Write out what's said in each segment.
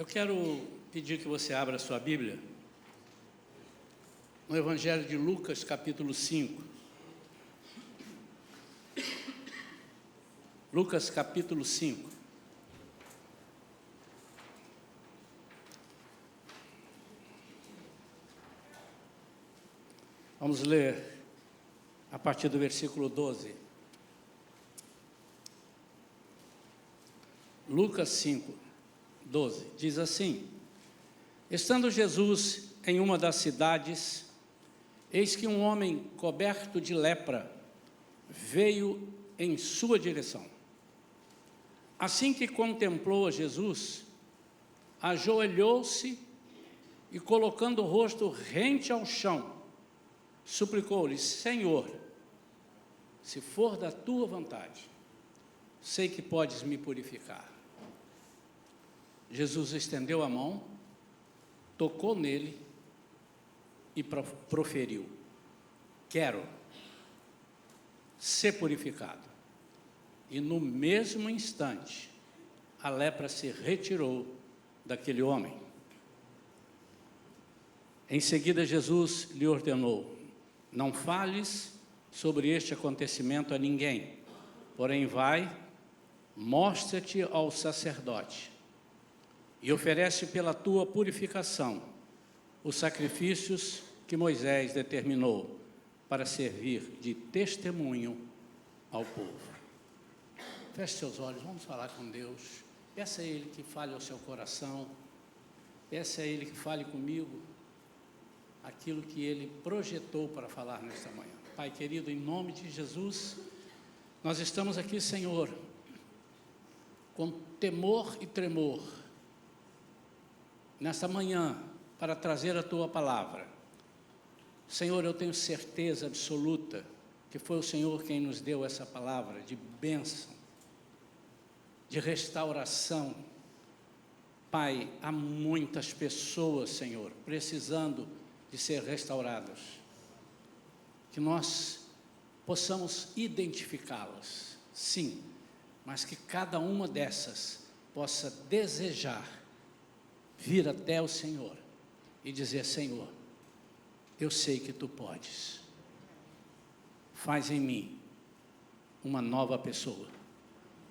Eu quero pedir que você abra a sua Bíblia no Evangelho de Lucas, capítulo 5. Lucas, capítulo 5. Vamos ler a partir do versículo 12. Lucas 5, 12, diz assim: Estando Jesus em uma das cidades, eis que um homem coberto de lepra veio em sua direção. Assim que contemplou a Jesus, ajoelhou-se e, colocando o rosto rente ao chão, suplicou-lhe: Senhor, se for da tua vontade, sei que podes me purificar. Jesus estendeu a mão, tocou nele e proferiu: quero ser purificado. E no mesmo instante, a lepra se retirou daquele homem. Em seguida, Jesus lhe ordenou: não fales sobre este acontecimento a ninguém, porém vai, mostra-te ao sacerdote e oferece pela tua purificação os sacrifícios que Moisés determinou para servir de testemunho ao povo. Feche seus olhos, vamos falar com Deus. Peça a Ele que fale ao seu coração, peça a Ele que fale comigo aquilo que Ele projetou para falar nesta manhã. Pai querido, em nome de Jesus, nós estamos aqui, Senhor, com temor e tremor, nesta manhã, para trazer a Tua palavra. Senhor, eu tenho certeza absoluta que foi o Senhor quem nos deu essa palavra de bênção, de restauração. Pai, há muitas pessoas, Senhor, precisando de ser restauradas, que nós possamos identificá-las, sim, mas que cada uma dessas possa desejar vir até o Senhor e dizer: Senhor, eu sei que Tu podes, faz em mim uma nova pessoa,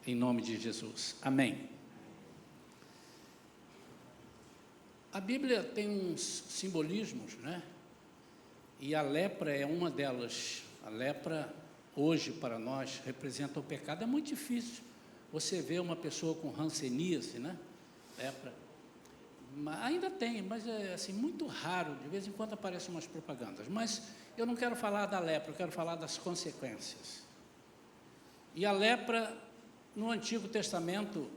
em nome de Jesus, amém. A Bíblia tem uns simbolismos, né? E a lepra é uma delas. A lepra, hoje, para nós, representa o pecado. É muito difícil você ver uma pessoa com hanseníase, né? Lepra. Ainda tem, mas é assim, muito raro. De vez em quando aparecem umas propagandas. Mas eu não quero falar da lepra, eu quero falar das consequências. E a lepra, no Antigo Testamento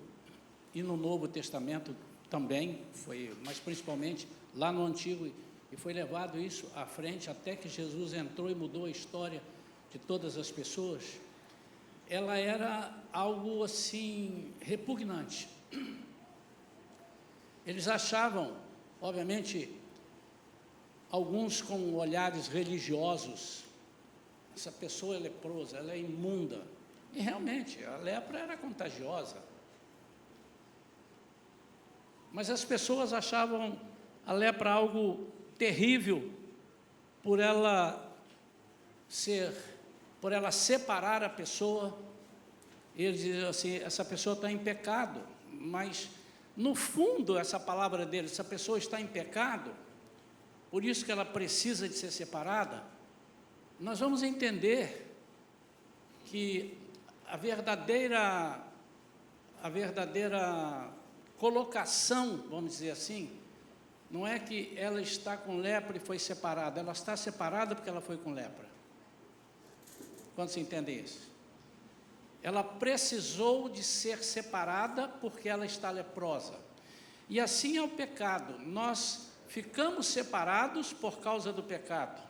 e no Novo Testamento também foi, mas principalmente lá no Antigo, e foi levado isso à frente até que Jesus entrou e mudou a história de todas as pessoas. Ela era algo assim repugnante. Eles achavam, obviamente, alguns com olhares religiosos: essa pessoa é leprosa, ela é imunda. E realmente, a lepra era contagiosa. Mas as pessoas achavam a lepra algo terrível por ela separar a pessoa. Eles diziam assim: essa pessoa está em pecado. Mas no fundo, essa palavra deles, essa pessoa está em pecado, por isso que ela precisa de ser separada. Nós vamos entender que a verdadeira colocação, vamos dizer assim, não é que ela está com lepra e foi separada, ela está separada porque ela foi com lepra. Quando se entende isso? Ela precisou de ser separada porque ela está leprosa. E assim é o pecado, nós ficamos separados por causa do pecado.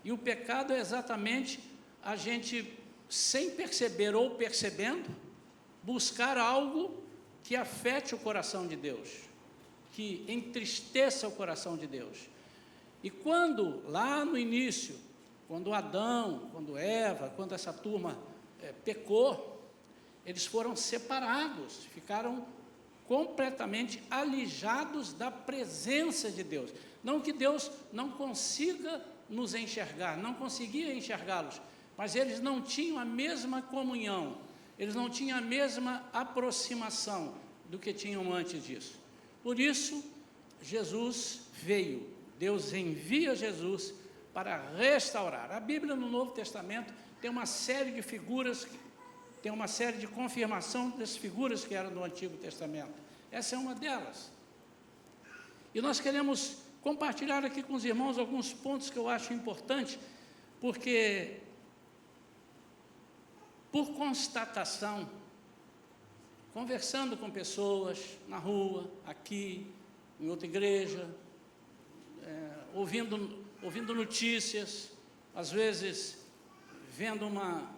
E o pecado é exatamente a gente, sem perceber ou percebendo, buscar algo que afete o coração de Deus, que entristeça o coração de Deus. E quando, lá no início, quando Adão, quando Eva, quando essa turma pecou, eles foram separados, ficaram completamente alijados da presença de Deus. Não que Deus não consiga nos enxergar, não conseguia enxergá-los, mas eles não tinham a mesma comunhão, eles não tinham a mesma aproximação do que tinham antes disso. Por isso, Jesus veio, Deus envia Jesus para restaurar. A Bíblia no Novo Testamento tem uma série de figuras, tem uma série de confirmação das figuras que eram do Antigo Testamento. Essa é uma delas. E nós queremos compartilhar aqui com os irmãos alguns pontos que eu acho importantes, porque, por constatação, conversando com pessoas na rua, aqui, em outra igreja, ouvindo notícias, às vezes vendo uma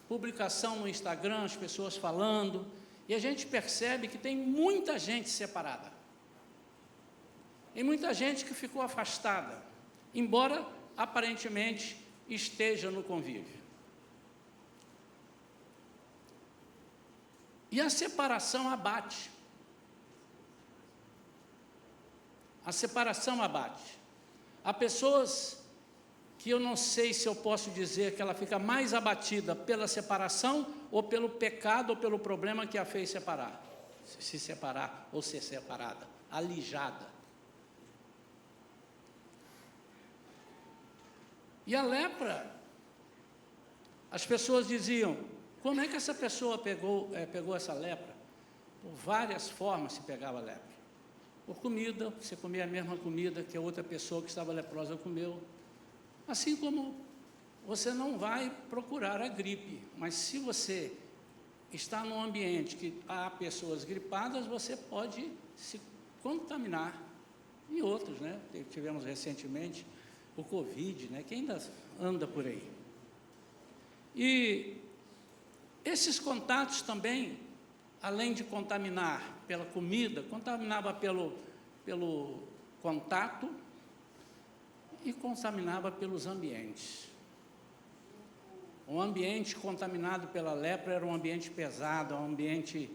publicação no Instagram, as pessoas falando, e a gente percebe que tem muita gente separada. E muita gente que ficou afastada, embora aparentemente esteja no convívio. E a separação abate. A separação abate. Há pessoas que eu não sei se eu posso dizer que ela fica mais abatida pela separação ou pelo pecado ou pelo problema que a fez se separar ou ser separada, alijada. E a lepra, as pessoas diziam, como é que essa pessoa pegou essa lepra? Por várias formas se pegava a lepra. Por comida, você comia a mesma comida que a outra pessoa que estava leprosa comeu. Assim como você não vai procurar a gripe, mas se você está num ambiente que há pessoas gripadas, você pode se contaminar. E outros, né? Tivemos recentemente o Covid, né? Que ainda anda por aí. E esses contatos também, além de contaminar pela comida, contaminava pelo contato e contaminava pelos ambientes. Um ambiente contaminado pela lepra era um ambiente pesado, um ambiente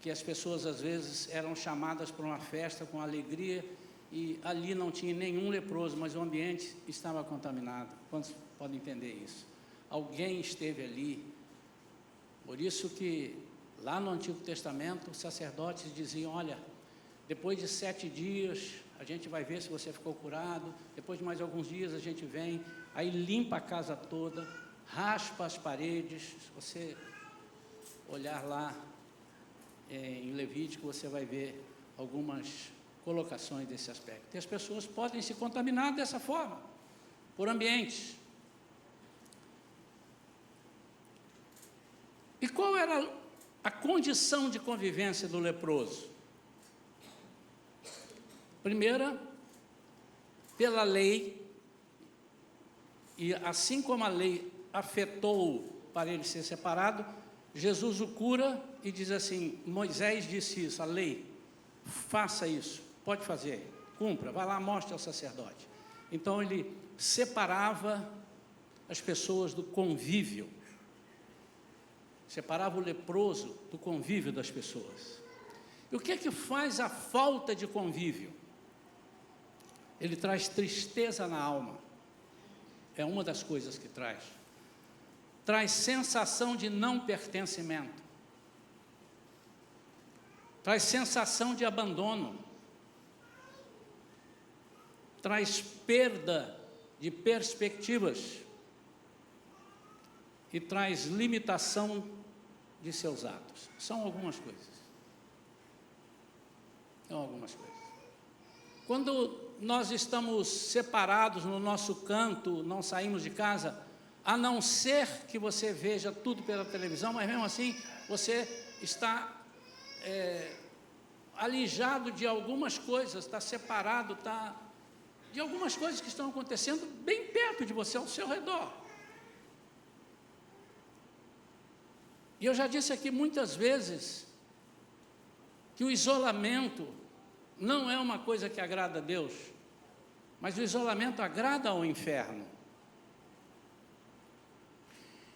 que as pessoas às vezes eram chamadas para uma festa com alegria e ali não tinha nenhum leproso, mas o ambiente estava contaminado. Quantos podem entender isso? Alguém esteve ali. Por isso que lá no Antigo Testamento os sacerdotes diziam, olha, depois de 7 dias a gente vai ver se você ficou curado, depois de mais alguns dias a gente vem, aí limpa a casa toda, raspa as paredes. Se você olhar lá em Levítico, você vai ver algumas colocações desse aspecto. E as pessoas podem se contaminar dessa forma, por ambientes. E qual era a condição de convivência do leproso? Primeira, pela lei, e assim como a lei afetou para ele ser separado, Jesus o cura e diz assim, Moisés disse isso, a lei, faça isso, pode fazer, cumpra, vai lá, mostre ao sacerdote. Então ele separava as pessoas do convívio, separava o leproso do convívio das pessoas. E o que é que faz a falta de convívio? Ele traz tristeza na alma, é uma das coisas que traz. Traz sensação de não pertencimento, traz sensação de abandono, traz perda de perspectivas e traz limitação de seus atos. São algumas coisas. Quando nós estamos separados no nosso canto, não saímos de casa, a não ser que você veja tudo pela televisão, mas mesmo assim você está alijado de algumas coisas, está separado, de algumas coisas que estão acontecendo bem perto de você, ao seu redor. E eu já disse aqui muitas vezes que o isolamento não é uma coisa que agrada a Deus, mas o isolamento agrada ao inferno.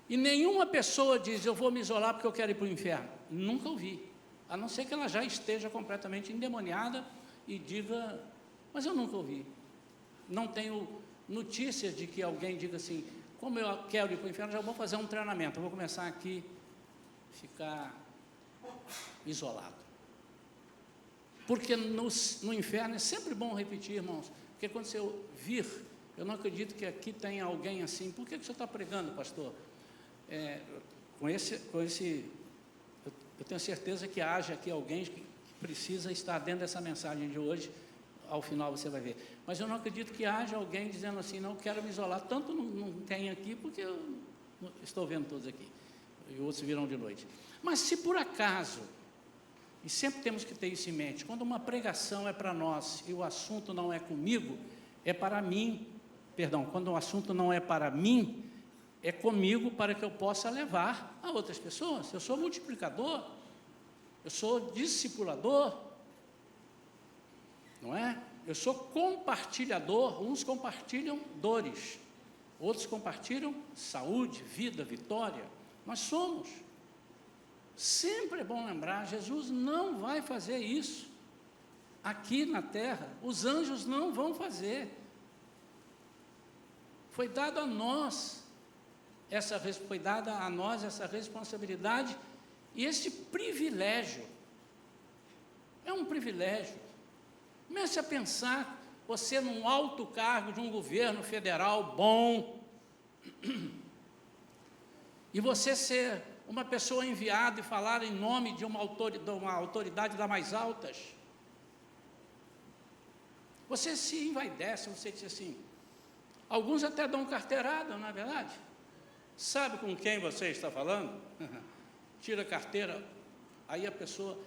E nenhuma pessoa diz, eu vou me isolar porque eu quero ir para o inferno. Nunca ouvi. a não ser que ela já esteja completamente endemoniada e diga, mas eu nunca ouvi. Não tenho notícias de que alguém diga assim, como eu quero ir para o inferno, já vou fazer um treinamento, eu vou começar aqui a ficar isolado. Porque no inferno é sempre bom repetir, irmãos, porque quando você vir, eu não acredito que aqui tenha alguém assim, por que você está pregando, pastor? Eu tenho certeza que haja aqui alguém que precisa estar dentro dessa mensagem de hoje, ao final você vai ver. Mas eu não acredito que haja alguém dizendo assim, não quero me isolar, tanto não tem aqui, porque eu estou vendo todos aqui, e outros virão de noite. Mas se por acaso, e sempre temos que ter isso em mente, quando uma pregação é para nós e o assunto não é comigo, é para mim, quando o assunto não é para mim, é comigo para que eu possa levar a outras pessoas. Eu sou multiplicador, eu sou discipulador, não é? Eu sou compartilhador, uns compartilham dores, outros compartilham saúde, vida, vitória. Nós somos. Sempre é bom lembrar, Jesus não vai fazer isso aqui na terra, os anjos não vão fazer. Foi dado a nós essa responsabilidade e esse privilégio. É um privilégio. Comece a pensar, você num alto cargo de um governo federal bom, e você ser uma pessoa enviada e falar em nome de uma autoridade das mais altas. Você se envaidece, você diz assim, alguns até dão carteirada, não é verdade? Sabe com quem você está falando? Tira a carteira, aí a pessoa...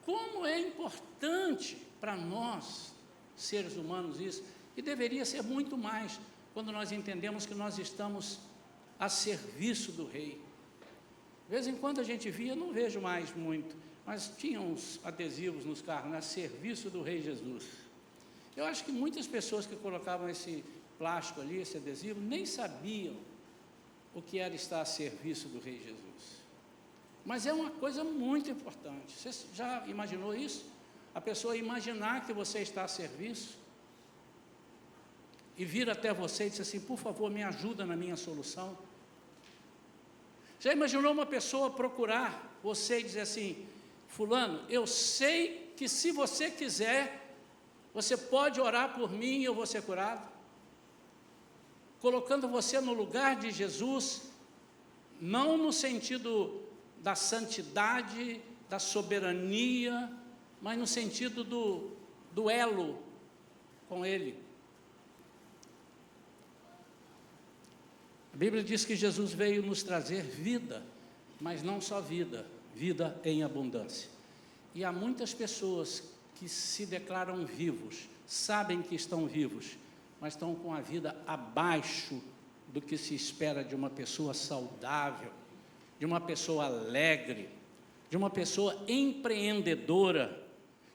Como é importante para nós, seres humanos, isso, e deveria ser muito mais, quando nós entendemos que nós estamos a serviço do Rei. De vez em quando a gente via, não vejo mais muito, mas tinha uns adesivos nos carros, a serviço do Rei Jesus. Eu acho que muitas pessoas que colocavam esse plástico ali, esse adesivo, nem sabiam o que era estar a serviço do Rei Jesus. Mas é uma coisa muito importante. Você já imaginou isso? A pessoa imaginar que você está a serviço e vir até você e dizer assim, por favor, me ajuda na minha solução. Já imaginou uma pessoa procurar você e dizer assim, fulano, eu sei que se você quiser, você pode orar por mim e eu vou ser curado? Colocando você no lugar de Jesus, não no sentido da santidade, da soberania, mas no sentido do elo com Ele. A Bíblia diz que Jesus veio nos trazer vida, mas não só vida, vida em abundância. E há muitas pessoas que se declaram vivos, sabem que estão vivos, mas estão com a vida abaixo do que se espera de uma pessoa saudável, de uma pessoa alegre, de uma pessoa empreendedora,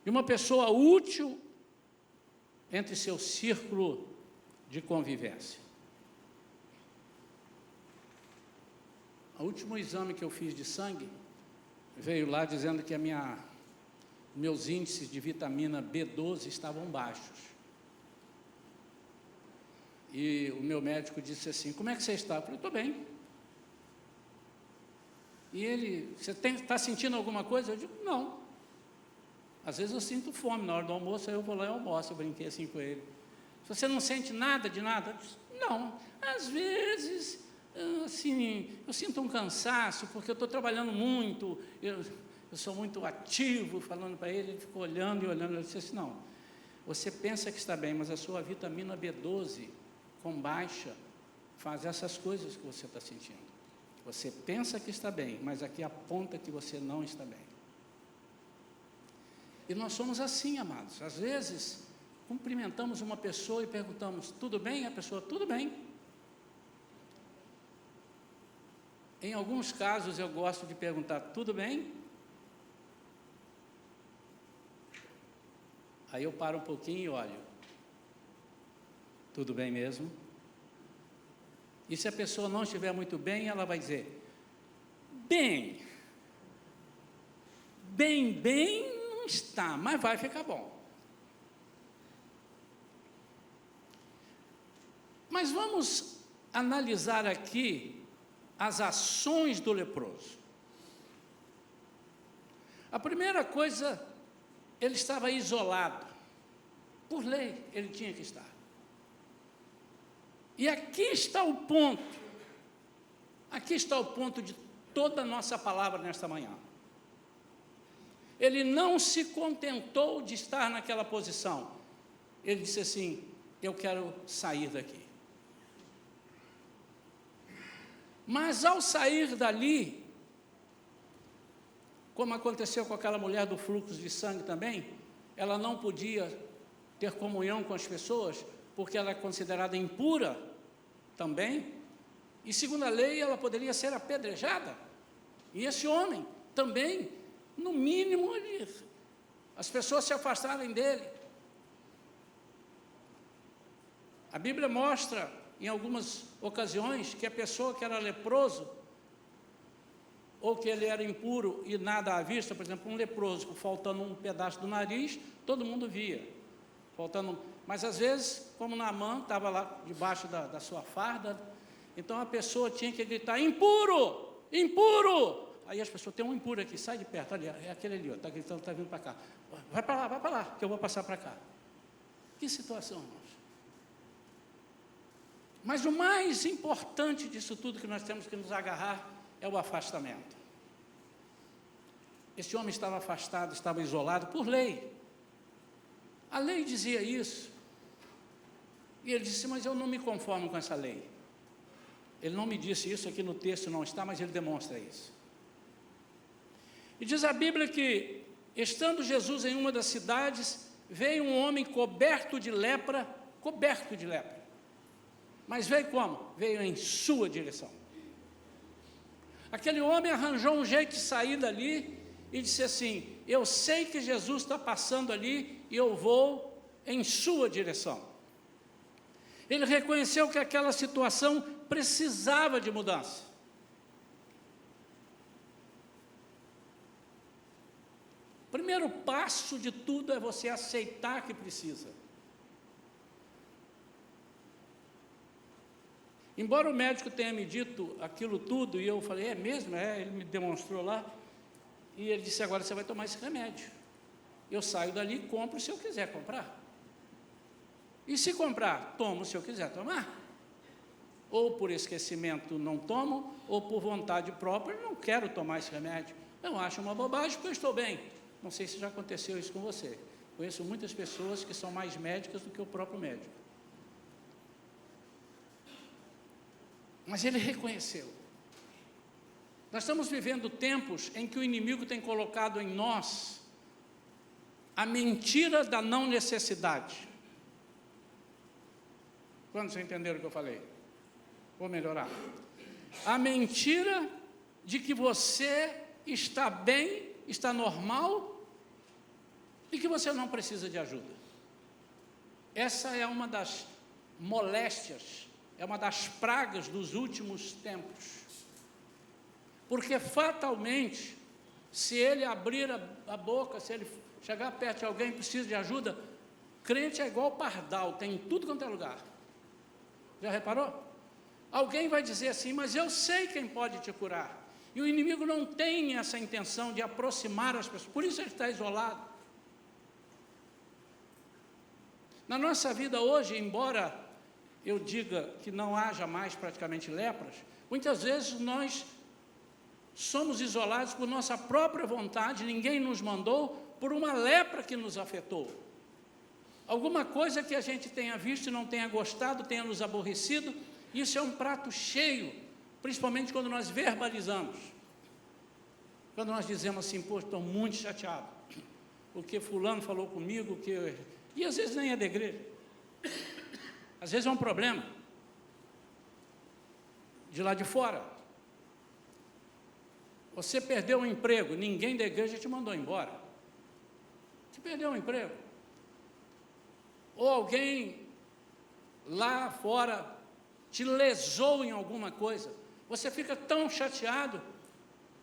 de uma pessoa útil entre seu círculo de convivência. O último exame que eu fiz de sangue, veio lá dizendo que meus índices de vitamina B12 estavam baixos. E o meu médico disse assim, como é que você está? Eu falei, estou bem. E ele, você está sentindo alguma coisa? Eu digo, não. Às vezes eu sinto fome na hora do almoço, aí eu vou lá e almoço, eu brinquei assim com ele. Você não sente nada de nada? Eu disse, não. Às vezes, assim, eu sinto um cansaço, porque eu estou trabalhando muito, eu sou muito ativo, falando para ele ficou olhando e olhando, eu disse assim, não, você pensa que está bem, mas a sua vitamina B12 com baixa faz essas coisas que você está sentindo. Você pensa que está bem, mas aqui aponta que você não está bem. E nós somos assim, amados. Às vezes, cumprimentamos uma pessoa e perguntamos, tudo bem? A pessoa, tudo bem. Em alguns casos, eu gosto de perguntar, tudo bem? Aí eu paro um pouquinho e olho. Tudo bem mesmo? E se a pessoa não estiver muito bem, ela vai dizer, bem, bem não está, mas vai ficar bom. Mas vamos analisar aqui as ações do leproso. A primeira coisa, ele estava isolado. Por lei, ele tinha que estar. E aqui está o ponto. Aqui está o ponto de toda a nossa palavra nesta manhã. Ele não se contentou de estar naquela posição. Ele disse assim: eu quero sair daqui. Mas ao sair dali, como aconteceu com aquela mulher do fluxo de sangue também, ela não podia ter comunhão com as pessoas, porque ela é considerada impura também, e segundo a lei ela poderia ser apedrejada. E esse homem também, no mínimo, as pessoas se afastarem dele. A Bíblia mostra, em algumas ocasiões, que a pessoa que era leproso, ou que ele era impuro e nada à vista, por exemplo, um leproso, faltando um pedaço do nariz, todo mundo via, mas às vezes, como Naamã estava lá debaixo da sua farda, então a pessoa tinha que gritar: impuro, impuro. Aí as pessoas: tem um impuro aqui, sai de perto, ali, é aquele ali, está gritando, está vindo para cá, vai para lá, que eu vou passar para cá. Que situação, irmãos. Mas o mais importante disso tudo que nós temos que nos agarrar é o afastamento. Esse homem estava afastado, estava isolado por lei. A lei dizia isso. E ele disse: mas eu não me conformo com essa lei. Ele não me disse isso, aqui no texto não está, mas ele demonstra isso. E diz a Bíblia que, estando Jesus em uma das cidades, veio um homem coberto de lepra. Mas veio como? Veio em sua direção. Aquele homem arranjou um jeito de sair dali e disse assim: eu sei que Jesus está passando ali e eu vou em sua direção. Ele reconheceu que aquela situação precisava de mudança. O primeiro passo de tudo é você aceitar que precisa. Embora o médico tenha me dito aquilo tudo, e eu falei: é mesmo? Ele me demonstrou lá, e ele disse: agora você vai tomar esse remédio. Eu saio dali e compro se eu quiser comprar. E se comprar, tomo se eu quiser tomar. Ou por esquecimento não tomo, ou por vontade própria não quero tomar esse remédio. Eu acho uma bobagem porque eu estou bem. Não sei se já aconteceu isso com você. Conheço muitas pessoas que são mais médicas do que o próprio médico. Mas ele reconheceu. Nós estamos vivendo tempos em que o inimigo tem colocado em nós a mentira da não necessidade. Quantos entenderam o que eu falei? Vou melhorar. A mentira de que você está bem, está normal e que você não precisa de ajuda. Essa é uma das moléstias, é uma das pragas dos últimos tempos. Porque fatalmente, se ele abrir a boca, se ele chegar perto de alguém e precisa de ajuda, crente é igual pardal, tem em tudo quanto é lugar. Já reparou? Alguém vai dizer assim: mas eu sei quem pode te curar. E o inimigo não tem essa intenção de aproximar as pessoas, por isso ele está isolado. Na nossa vida hoje, embora eu diga que não haja mais praticamente lepras, muitas vezes nós somos isolados por nossa própria vontade, ninguém nos mandou, por uma lepra que nos afetou. Alguma coisa que a gente tenha visto e não tenha gostado, tenha nos aborrecido, isso é um prato cheio, principalmente quando nós verbalizamos. Quando nós dizemos assim: pô, estou muito chateado, porque fulano falou comigo, e às vezes nem é da igreja. Às vezes é um problema de lá de fora. Você perdeu um emprego, ninguém da igreja te mandou embora. Você perdeu um emprego. Ou alguém lá fora te lesou em alguma coisa. Você fica tão chateado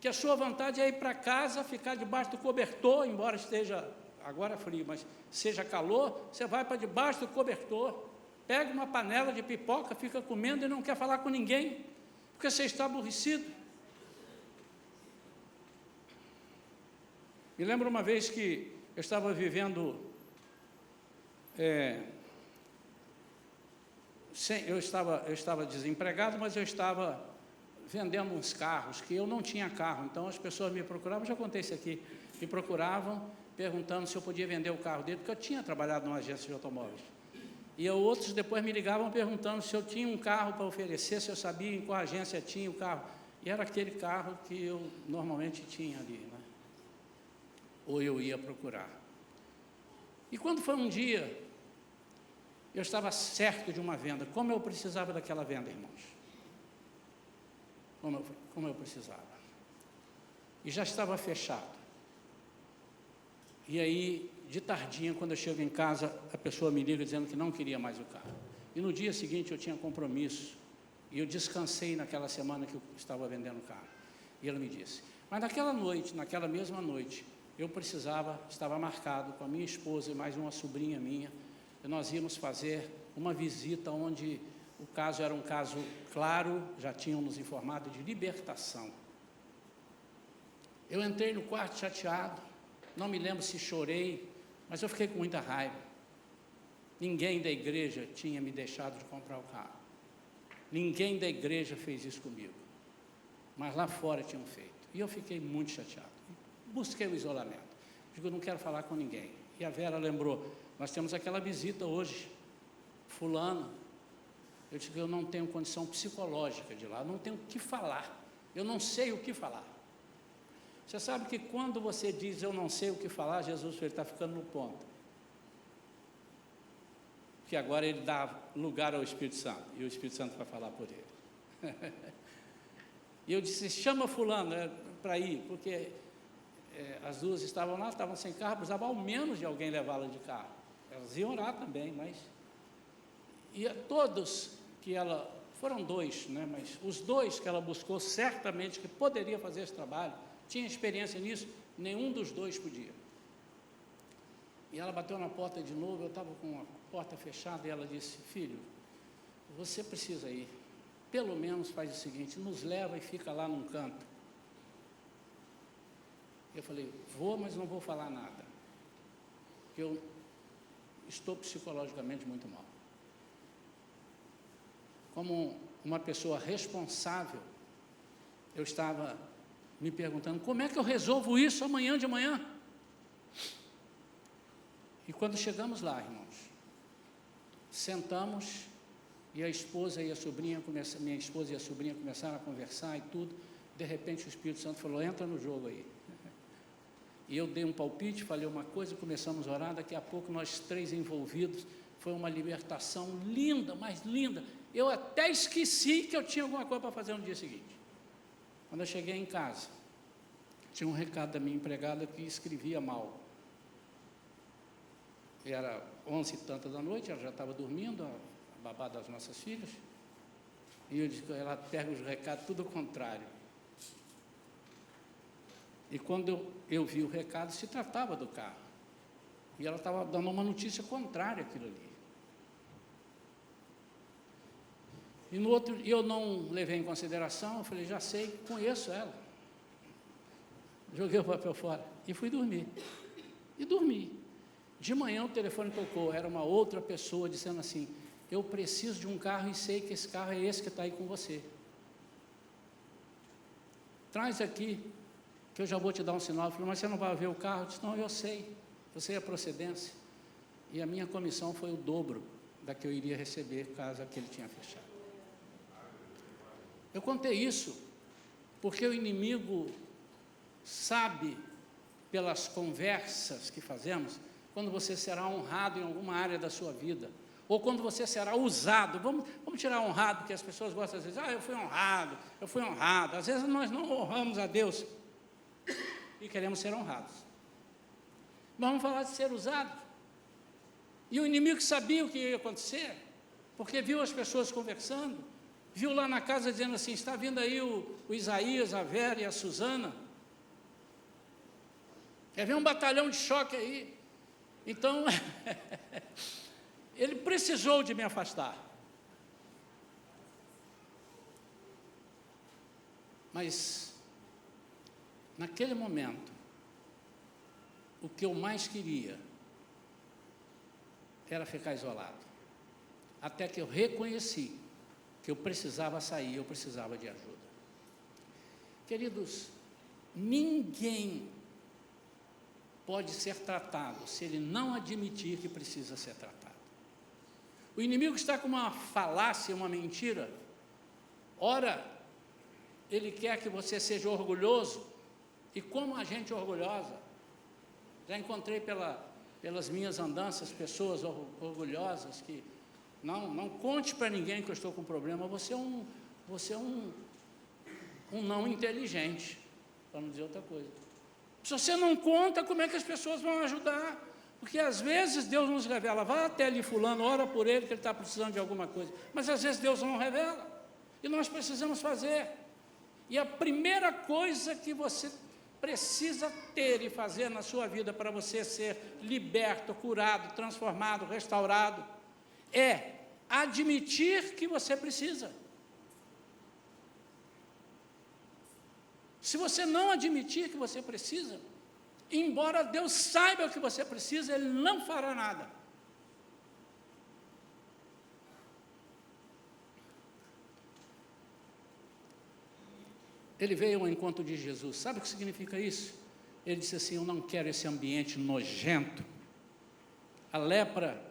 que a sua vontade é ir para casa, ficar debaixo do cobertor, embora esteja agora frio, mas seja calor, você vai para debaixo do cobertor, pega uma panela de pipoca, fica comendo e não quer falar com ninguém, porque você está aborrecido. Me lembro uma vez que eu estava vivendo, eu estava desempregado, mas eu estava vendendo uns carros, que eu não tinha carro, então as pessoas me procuravam, já contei isso aqui, me procuravam, perguntando se eu podia vender o carro dele, porque eu tinha trabalhado numa agência de automóveis. E outros depois me ligavam perguntando se eu tinha um carro para oferecer, se eu sabia em qual agência tinha o carro. E era aquele carro que eu normalmente tinha ali, né? Ou eu ia procurar. E quando foi um dia, eu estava certo de uma venda. Como eu precisava daquela venda, irmãos? Como eu precisava. E já estava fechado. E aí, de tardinha, quando eu chego em casa, a pessoa me liga dizendo que não queria mais o carro. E no dia seguinte eu tinha compromisso, e eu descansei naquela semana que eu estava vendendo o carro. E ela me disse, mas naquela mesma noite, eu estava marcado com a minha esposa e mais uma sobrinha minha, e nós íamos fazer uma visita onde o caso era um caso claro, já tinham nos informado, de libertação. Eu entrei no quarto chateado, não me lembro se chorei, mas eu fiquei com muita raiva. Ninguém da igreja tinha me deixado de comprar o carro. Ninguém da igreja fez isso comigo. Mas lá fora tinham feito. E eu fiquei muito chateado. Busquei o isolamento. Digo, não quero falar com ninguém. E a Vera lembrou, nós temos aquela visita hoje, fulano. Eu disse que eu não tenho condição psicológica de ir lá, não tenho o que falar. Eu não sei o que falar. Você sabe que quando você diz eu não sei o que falar, Jesus está ficando no ponto. Porque agora ele dá lugar ao Espírito Santo, e o Espírito Santo vai falar por ele. E eu disse, chama fulano para ir, porque as duas estavam lá, estavam sem carro, precisava ao menos de alguém levá-la de carro. Elas iam orar também, mas... E a todos que ela... Foram dois, né? Mas os dois que ela buscou, certamente que poderia fazer esse trabalho, tinha experiência nisso, nenhum dos dois podia. E ela bateu na porta de novo, eu estava com a porta fechada, e ela disse, filho, você precisa ir, pelo menos faz o seguinte, nos leva e fica lá num canto. Eu falei, vou, mas não vou falar nada, porque eu estou psicologicamente muito mal. Como uma pessoa responsável, eu estava me perguntando, como é que eu resolvo isso amanhã de manhã? E quando chegamos lá, irmãos, sentamos, e a esposa e a sobrinha, minha esposa e a sobrinha começaram a conversar e tudo, de repente o Espírito Santo falou, entra no jogo aí. E eu dei um palpite, falei uma coisa, começamos a orar, daqui a pouco nós três envolvidos, foi uma libertação linda, mas linda. Eu até esqueci que eu tinha alguma coisa para fazer no dia seguinte. Quando eu cheguei em casa, tinha um recado da minha empregada que escrevia mal. E era 11 e tanta da noite, ela já estava dormindo, a babá das nossas filhas, e eu disse, ela pega os recados tudo ao contrário. E quando eu vi o recado, se tratava do carro. E ela estava dando uma notícia contrária àquilo ali. E no outro, eu não levei em consideração, eu falei, já sei, conheço ela. Joguei o papel fora e fui dormir. E dormi. De manhã o telefone tocou, era uma outra pessoa dizendo assim, eu preciso de um carro e sei que esse carro é esse que está aí com você. Traz aqui, que eu já vou te dar um sinal. Eu falei, mas você não vai ver o carro? Eu disse, não, eu sei a procedência. E a minha comissão foi o dobro da que eu iria receber caso aquele tinha fechado. Eu contei isso porque o inimigo sabe, pelas conversas que fazemos, quando você será honrado em alguma área da sua vida, ou quando você será usado. Vamos tirar honrado, porque as pessoas gostam às vezes, eu fui honrado. Às vezes nós não honramos a Deus e queremos ser honrados. Mas vamos falar de ser usado. E o inimigo sabia o que ia acontecer, porque viu as pessoas conversando, viu lá na casa dizendo assim, está vindo aí o Isaías, a Vera e a Suzana, quer ver um batalhão de choque aí. Então, ele precisou de me afastar. Mas, naquele momento, o que eu mais queria era ficar isolado. Até que eu reconheci que eu precisava sair, eu precisava de ajuda. Queridos, ninguém pode ser tratado se ele não admitir que precisa ser tratado. O inimigo está com uma falácia, uma mentira. Ora, ele quer que você seja orgulhoso, e como a gente orgulhosa, já encontrei pelas minhas andanças pessoas orgulhosas que não conte para ninguém que eu estou com problema, você é um não inteligente, para não dizer outra coisa. Se você não conta, como é que as pessoas vão ajudar? Porque às vezes Deus nos revela, vá até ali fulano, ora por ele que ele está precisando de alguma coisa, mas às vezes Deus não revela, e nós precisamos fazer. E a primeira coisa que você precisa ter e fazer na sua vida para você ser liberto, curado, transformado, restaurado, é admitir que você precisa. Se você não admitir que você precisa, embora Deus saiba o que você precisa, Ele não fará nada. Ele veio ao encontro de Jesus. Sabe o que significa isso? Ele disse assim, eu não quero esse ambiente nojento. A lepra,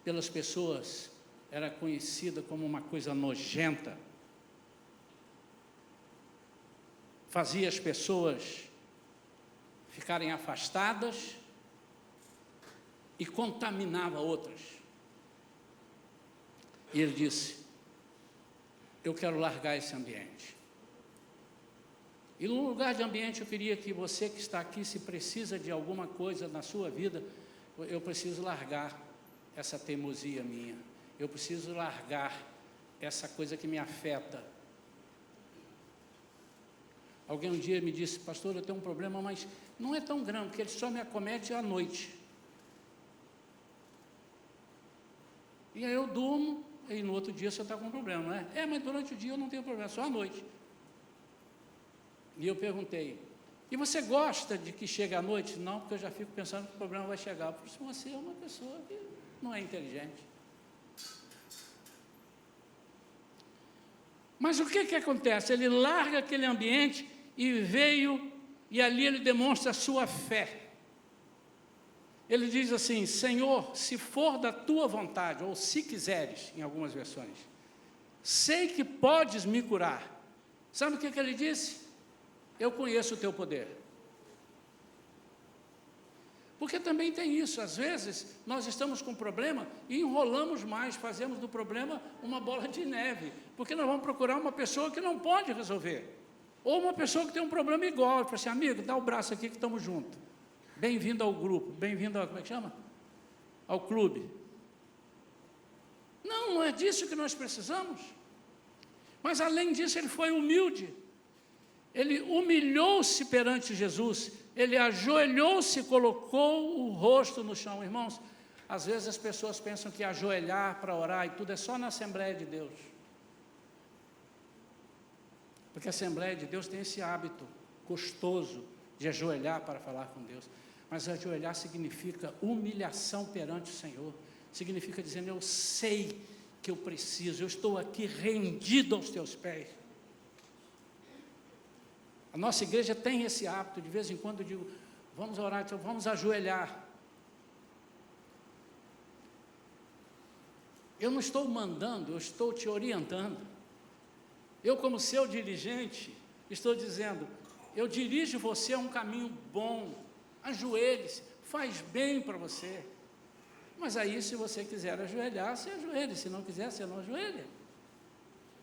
pelas pessoas, era conhecida como uma coisa nojenta. Fazia as pessoas ficarem afastadas e contaminava outras. E ele disse, eu quero largar esse ambiente. E no lugar de ambiente, eu queria que você que está aqui, se precisa de alguma coisa na sua vida, eu preciso largar essa teimosia minha. Eu preciso largar essa coisa que me afeta. Alguém um dia me disse, pastor, eu tenho um problema, mas não é tão grande, porque ele só me acomete à noite. E aí eu durmo, e no outro dia você está com problema, não é? Mas durante o dia eu não tenho problema, só à noite. E eu perguntei, e você gosta de que chegue à noite? Não, porque eu já fico pensando que o problema vai chegar. Porque você é uma pessoa que não é inteligente. Mas o que acontece? Ele larga aquele ambiente e veio, e ali ele demonstra a sua fé. Ele diz assim, Senhor, se for da tua vontade, ou se quiseres, em algumas versões, sei que podes me curar. Sabe o que ele disse? Eu conheço o teu poder. Porque também tem isso, às vezes nós estamos com problema e enrolamos mais, fazemos do problema uma bola de neve, porque nós vamos procurar uma pessoa que não pode resolver, ou uma pessoa que tem um problema igual, e fala assim, amigo, dá o braço aqui que estamos juntos, bem-vindo ao grupo, bem-vindo ao, como é que chama? Ao clube. Não é disso que nós precisamos, mas além disso ele foi humilde, ele humilhou-se perante Jesus, ele ajoelhou-se e colocou o rosto no chão. Irmãos, às vezes as pessoas pensam que ajoelhar para orar e tudo é só na Assembleia de Deus. Porque a Assembleia de Deus tem esse hábito gostoso de ajoelhar para falar com Deus. Mas ajoelhar significa humilhação perante o Senhor. Significa dizendo, eu sei que eu preciso, eu estou aqui rendido aos teus pés. A nossa igreja tem esse hábito, de vez em quando eu digo, vamos orar, então vamos ajoelhar. Eu não estou mandando, eu estou te orientando. Eu, como seu dirigente, estou dizendo, eu dirijo você a um caminho bom, ajoelhe-se, faz bem para você. Mas aí, se você quiser ajoelhar, você ajoelha, se não quiser, você não ajoelha.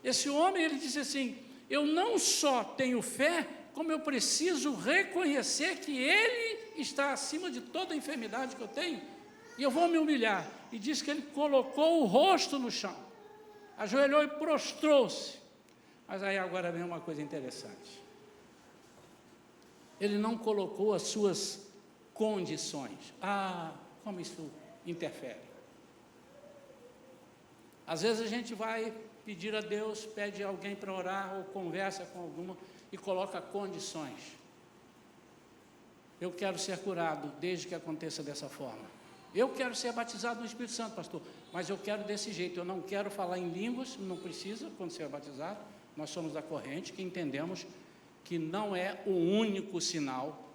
Esse homem, ele disse assim, eu não só tenho fé, como eu preciso reconhecer que Ele está acima de toda a enfermidade que eu tenho, e eu vou me humilhar. E diz que ele colocou o rosto no chão. ajoelhou e prostrou-se. Mas aí agora vem uma coisa interessante. Ele não colocou as suas condições. Como isso interfere? Às vezes a gente vai pedir a Deus, pede alguém para orar, ou conversa com alguma e coloca condições. Eu quero ser curado desde que aconteça dessa forma. Eu quero ser batizado no Espírito Santo, pastor, mas eu quero desse jeito. Eu não quero falar em línguas, não precisa quando ser batizado. Nós somos da corrente que entendemos que não é o único sinal,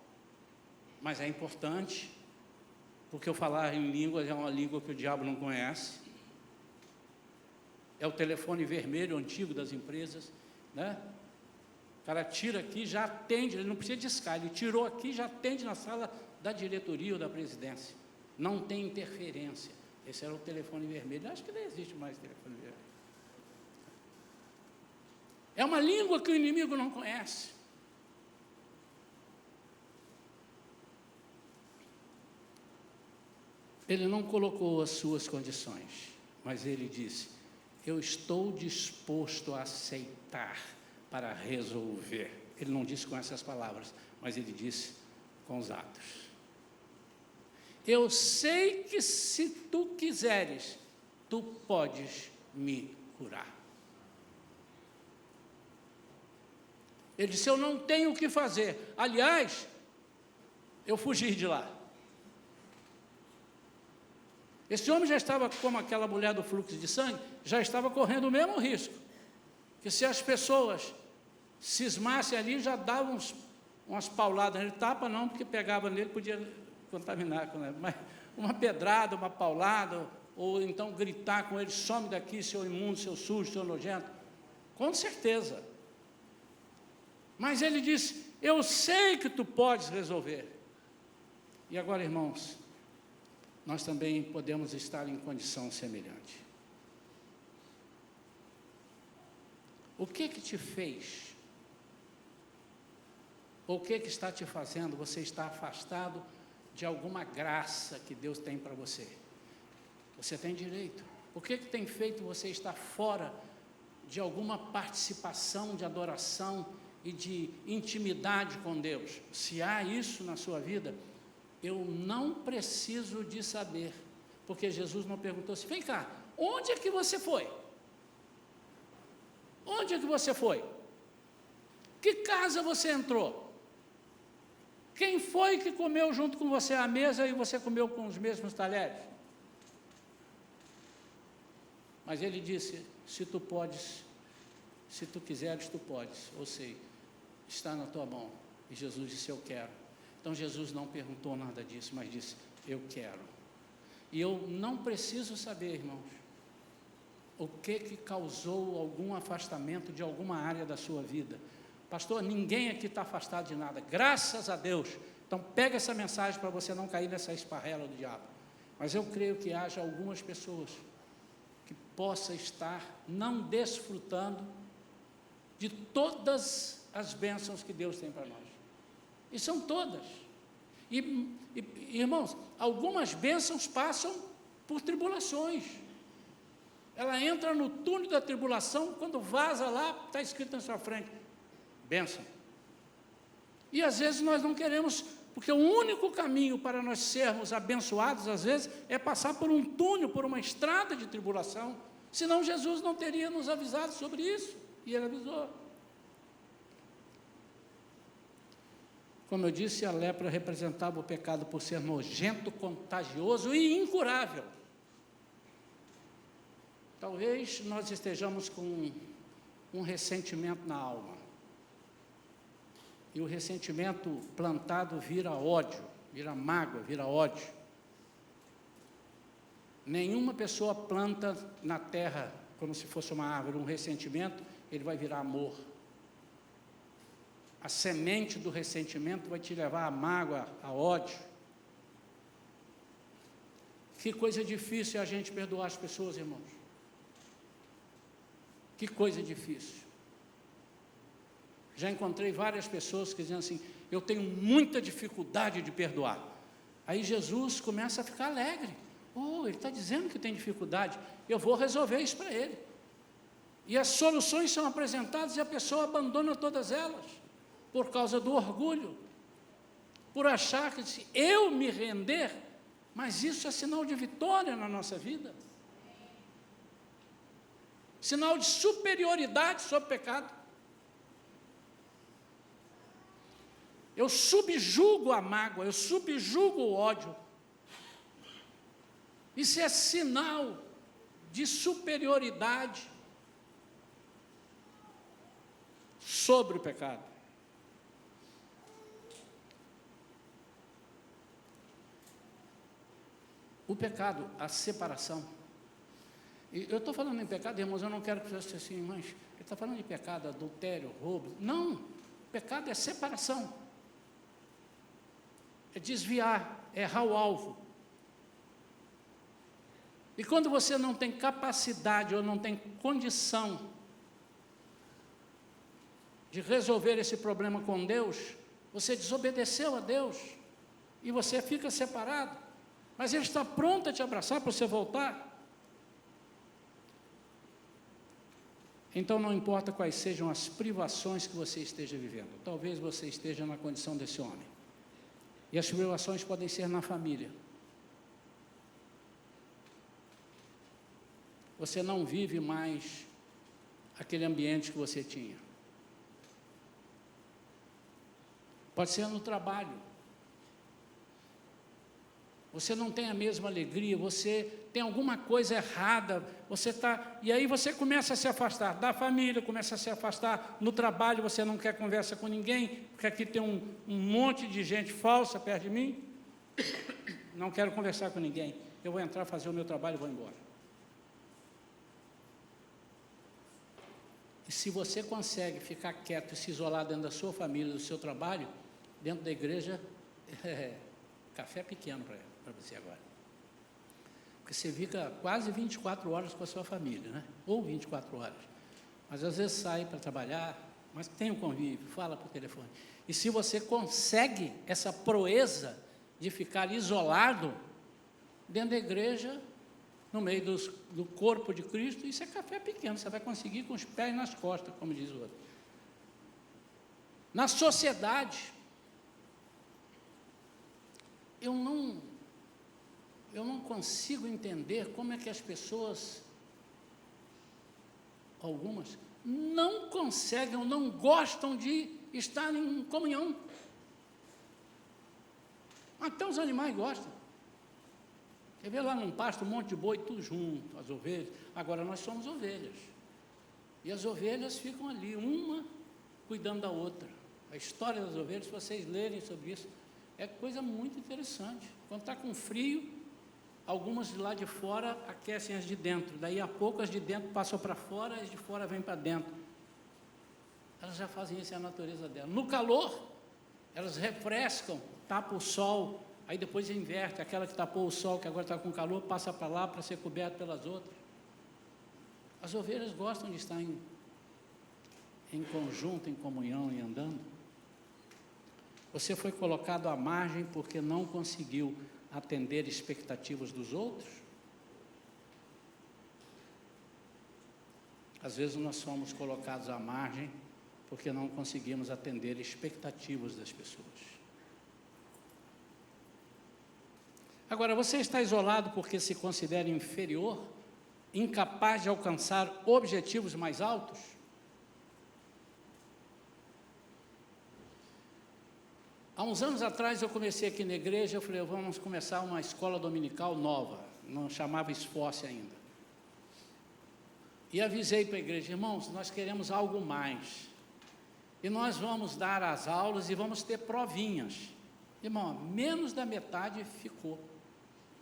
mas é importante, porque eu falar em línguas é uma língua que o diabo não conhece. É o telefone vermelho antigo das empresas, né? O cara tira aqui, já atende, ele não precisa discar, ele tirou aqui, já atende na sala da diretoria ou da presidência. Não tem interferência. Esse era o telefone vermelho. Acho que não existe mais telefone vermelho. É uma língua que o inimigo não conhece. Ele não colocou as suas condições, mas ele disse: eu estou disposto a aceitar para resolver. Ele não disse com essas palavras, mas ele disse com os atos. Eu sei que se tu quiseres, tu podes me curar. Ele disse: eu não tenho o que fazer. Aliás, eu fugi de lá. Esse homem já estava, como aquela mulher do fluxo de sangue, já estava correndo o mesmo risco. Que se as pessoas cismassem ali, já davam umas pauladas nele. Tapa não, porque pegava nele, podia contaminar, mas uma pedrada, uma paulada, ou então gritar com ele: some daqui, seu imundo, seu sujo, seu nojento. Com certeza. Mas ele disse: eu sei que tu podes resolver. E agora, irmãos, nós também podemos estar em condição semelhante. O que te fez? O que está te fazendo você estar afastado de alguma graça que Deus tem para você? Você tem direito. O que tem feito você estar fora de alguma participação de adoração e de intimidade com Deus? Se há isso na sua vida, eu não preciso de saber, porque Jesus não perguntou assim: vem cá, onde é que você foi? Onde é que você foi? Que casa você entrou? Quem foi que comeu junto com você à mesa e você comeu com os mesmos talheres? Mas ele disse: se tu podes, se tu quiseres, tu podes. Ou seja, está na tua mão. E Jesus disse: eu quero. Então Jesus não perguntou nada disso, mas disse: eu quero. E eu não preciso saber, irmãos, o que causou algum afastamento de alguma área da sua vida. Pastor, ninguém aqui está afastado de nada, graças a Deus. Então pega essa mensagem para você não cair nessa esparrela do diabo. Mas eu creio que haja algumas pessoas que possam estar não desfrutando de todas as bênçãos que Deus tem para nós. E são todas. E, irmãos, algumas bênçãos passam por tribulações. Ela entra no túnel da tribulação, quando vaza lá, está escrito na sua frente: bênção. E às vezes nós não queremos, porque o único caminho para nós sermos abençoados, às vezes, é passar por um túnel, por uma estrada de tribulação. Senão Jesus não teria nos avisado sobre isso. E ele avisou. Como eu disse, a lepra representava o pecado por ser nojento, contagioso e incurável. Talvez nós estejamos com um ressentimento na alma. E o ressentimento plantado vira ódio, vira mágoa, vira ódio. Nenhuma pessoa planta na terra, como se fosse uma árvore, um ressentimento, ele vai virar amor. A semente do ressentimento vai te levar a mágoa, a ódio. Que coisa difícil é a gente perdoar as pessoas, irmãos. Que coisa difícil. Já encontrei várias pessoas que dizem assim: eu tenho muita dificuldade de perdoar. Aí Jesus começa a ficar alegre. Ele está dizendo que tem dificuldade, eu vou resolver isso para ele. E as soluções são apresentadas e a pessoa abandona todas elas, por causa do orgulho, por achar que se eu me render, mas isso é sinal de vitória na nossa vida. Sinal de superioridade sobre o pecado. Eu subjugo a mágoa, eu subjugo o ódio. Isso é sinal de superioridade sobre o pecado. O pecado, a separação. E eu estou falando em pecado, irmãos, eu não quero que você assim, mas ele está falando de pecado, adultério, roubo. Não, pecado é separação. É desviar, é errar o alvo. E quando você não tem capacidade ou não tem condição de resolver esse problema com Deus, você desobedeceu a Deus e você fica separado. Mas Ele está pronto a te abraçar para você voltar. Então não importa quais sejam as privações que você esteja vivendo, talvez você esteja na condição desse homem. E as privações podem ser na família. Você não vive mais aquele ambiente que você tinha. Pode ser no trabalho. Você não tem a mesma alegria, você tem alguma coisa errada, e aí você começa a se afastar da família, começa a se afastar no trabalho, você não quer conversa com ninguém, porque aqui tem um monte de gente falsa perto de mim, não quero conversar com ninguém, eu vou entrar, fazer o meu trabalho e vou embora. E se você consegue ficar quieto e se isolar dentro da sua família, do seu trabalho, dentro da igreja, café pequeno para você agora. Porque você fica quase 24 horas com a sua família, né? Ou 24 horas. Mas às vezes sai para trabalhar, mas tem o convívio, fala por telefone. E se você consegue essa proeza de ficar isolado dentro da igreja, no meio do corpo de Cristo, isso é café pequeno, você vai conseguir com os pés nas costas, como diz o outro. Na sociedade, eu não consigo entender como é que as pessoas, algumas, não conseguem ou não gostam de estar em comunhão. Até os animais gostam. Você vê lá num pasto um monte de boi, tudo junto, as ovelhas. Agora nós somos ovelhas. E as ovelhas ficam ali, uma cuidando da outra. A história das ovelhas, se vocês lerem sobre isso, é coisa muito interessante. Quando está com frio, algumas de lá de fora aquecem as de dentro. Daí a pouco as de dentro passam para fora, as de fora vêm para dentro. Elas já fazem isso, é a natureza delas. No calor, elas refrescam, tapam o sol. Aí depois inverte, aquela que tapou o sol, que agora está com calor, passa para lá para ser coberta pelas outras. As ovelhas gostam de estar em conjunto, em comunhão e andando. Você foi colocado à margem porque não conseguiu atender expectativas dos outros? Às vezes nós somos colocados à margem porque não conseguimos atender expectativas das pessoas. Agora, você está isolado porque se considera inferior, incapaz de alcançar objetivos mais altos? Há uns anos atrás eu comecei aqui na igreja, eu falei, vamos começar uma escola dominical nova, não chamava Esforce ainda. E avisei para a igreja, irmãos, nós queremos algo mais. E nós vamos dar as aulas e vamos ter provinhas. Irmão, menos da metade ficou.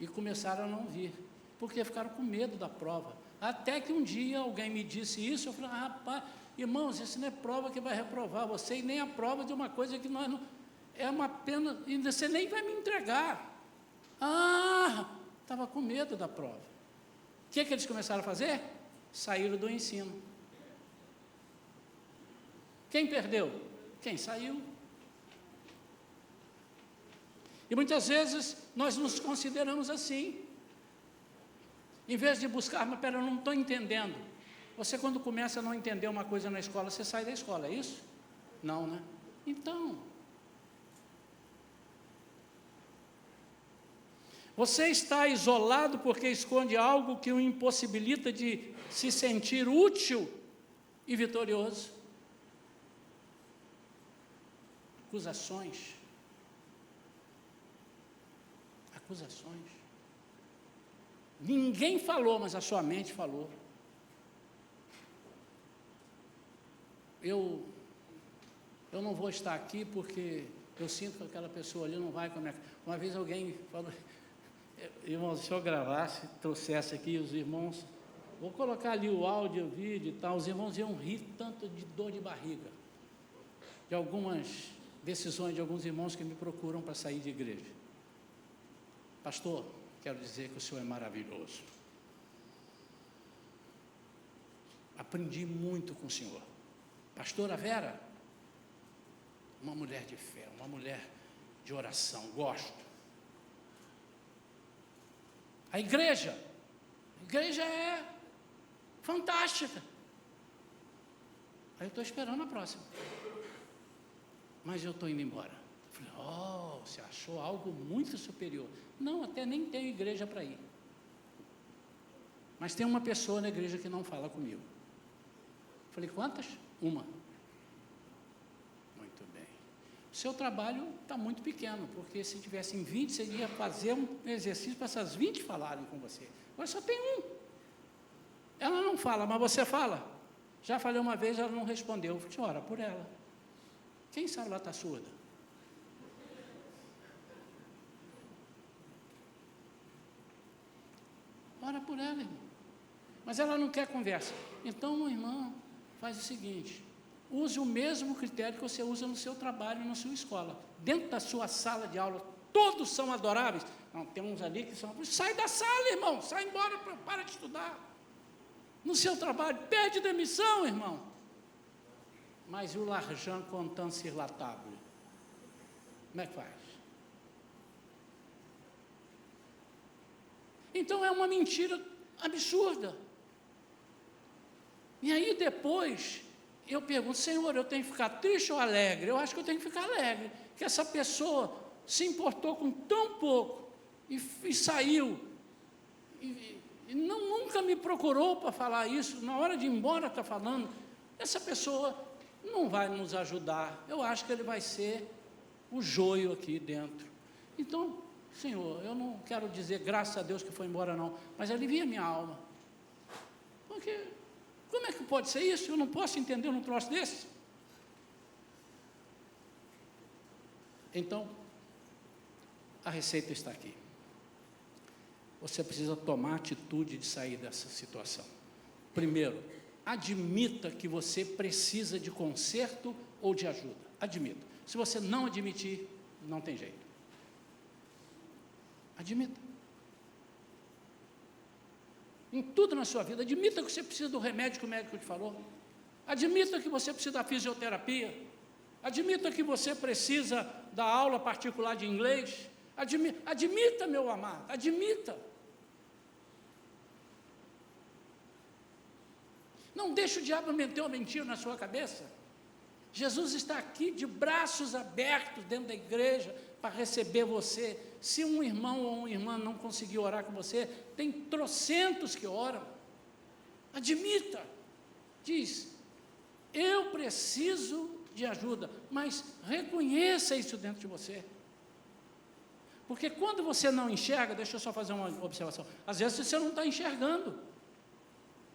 E começaram a não vir, porque ficaram com medo da prova. Até que um dia alguém me disse isso, eu falei, rapaz, irmãos, isso não é prova que vai reprovar você, e nem a prova de uma coisa que nós não... É uma pena, e você nem vai me entregar. Estava com medo da prova. O que eles começaram a fazer? Saíram do ensino. Quem perdeu? Quem saiu. E muitas vezes nós nos consideramos assim. Em vez de buscar, mas pera, eu não estou entendendo. Você, quando começa a não entender uma coisa na escola, você sai da escola, é isso? Não, né? Então, você está isolado porque esconde algo que o impossibilita de se sentir útil e vitorioso. Acusações. Acusações. Ninguém falou, mas a sua mente falou. Eu não vou estar aqui porque eu sinto que aquela pessoa ali não vai com a minha... Uma vez alguém falou, irmão, se eu gravasse, trouxesse aqui os irmãos, vou colocar ali o áudio, o vídeo e tal, os irmãos iam rir tanto de dor de barriga, de algumas decisões de alguns irmãos que me procuram para sair de igreja. Pastor, quero dizer que o senhor é maravilhoso. Aprendi muito com o senhor. Pastora Vera, uma mulher de fé, uma mulher de oração, gosto. A igreja é fantástica. Aí eu estou esperando a próxima. Mas eu estou indo embora. Falei, você achou algo muito superior. Não, até nem tenho igreja para ir. Mas tem uma pessoa na igreja que não fala comigo. Falei, quantas? Uma. Muito bem. O seu trabalho está muito pequeno, porque se tivessem 20, você ia fazer um exercício para essas 20 falarem com você. Agora só tem um. Ela não fala, mas você fala. Já falei uma vez, ela não respondeu. Eu falei, ora por ela. Quem sabe ela está surda? Ora por ela, irmão. Mas ela não quer conversa. Então, irmão, faz o seguinte, use o mesmo critério que você usa no seu trabalho, na sua escola. Dentro da sua sala de aula, todos são adoráveis. Não, tem uns ali que são... Sai da sala, irmão, sai embora, para de estudar. No seu trabalho, pede demissão, irmão. Mas o l'argent comptant sur la table, como é que faz? Então é uma mentira absurda. E aí depois eu pergunto, Senhor, eu tenho que ficar triste ou alegre? Eu acho que eu tenho que ficar alegre, que essa pessoa se importou com tão pouco e saiu, e nunca me procurou para falar isso, na hora de ir embora está falando, essa pessoa não vai nos ajudar, eu acho que ele vai ser o joio aqui dentro. Então, Senhor, eu não quero dizer graças a Deus que foi embora não, mas alivia minha alma, porque como é que pode ser isso? Eu não posso entender um troço desse. Então, a receita está aqui. Você precisa tomar atitude de sair dessa situação. Primeiro, admita que você precisa de conserto ou de ajuda. Admita. Se você não admitir, não tem jeito. Admita. Em tudo na sua vida, admita que você precisa do remédio que o médico te falou. Admita que você precisa da fisioterapia. Admita que você precisa da aula particular de inglês. Admita, meu amado, admita. Não deixe o diabo meter uma mentira na sua cabeça. Jesus está aqui de braços abertos dentro da igreja para receber você. Se um irmão ou uma irmã não conseguir orar com você, tem trocentos que oram. Admita. Diz, eu preciso de ajuda, mas reconheça isso dentro de você. Porque quando você não enxerga, deixa eu só fazer uma observação, às vezes você não está enxergando,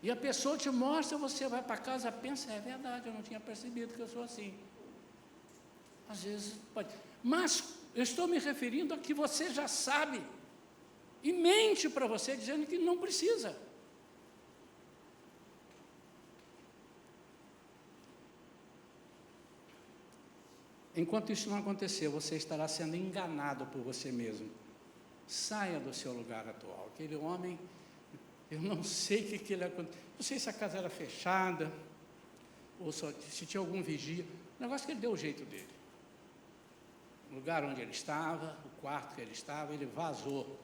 e a pessoa te mostra, você vai para casa, pensa, é verdade, eu não tinha percebido que eu sou assim. Às vezes pode, mas eu estou me referindo a que você já sabe, e mente para você, dizendo que não precisa. Enquanto isso não acontecer, você estará sendo enganado por você mesmo. Saia do seu lugar atual. Aquele homem, eu não sei o que ele aconteceu. Não sei se a casa era fechada, ou se tinha algum vigia. O negócio é que ele deu o jeito dele. O lugar onde ele estava, o quarto que ele estava, ele vazou.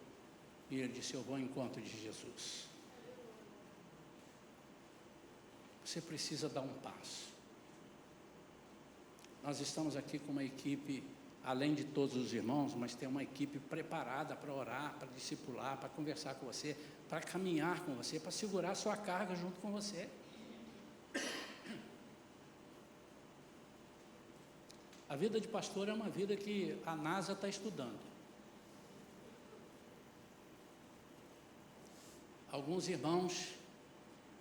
E ele disse, eu vou ao encontro de Jesus. você precisa dar um passo. Nós estamos aqui com uma equipe, além de todos os irmãos, mas tem uma equipe preparada para orar, para discipular, para conversar com você, para caminhar com você, para segurar a sua carga junto com você. A vida de pastor é uma vida que a NASA está estudando. Alguns irmãos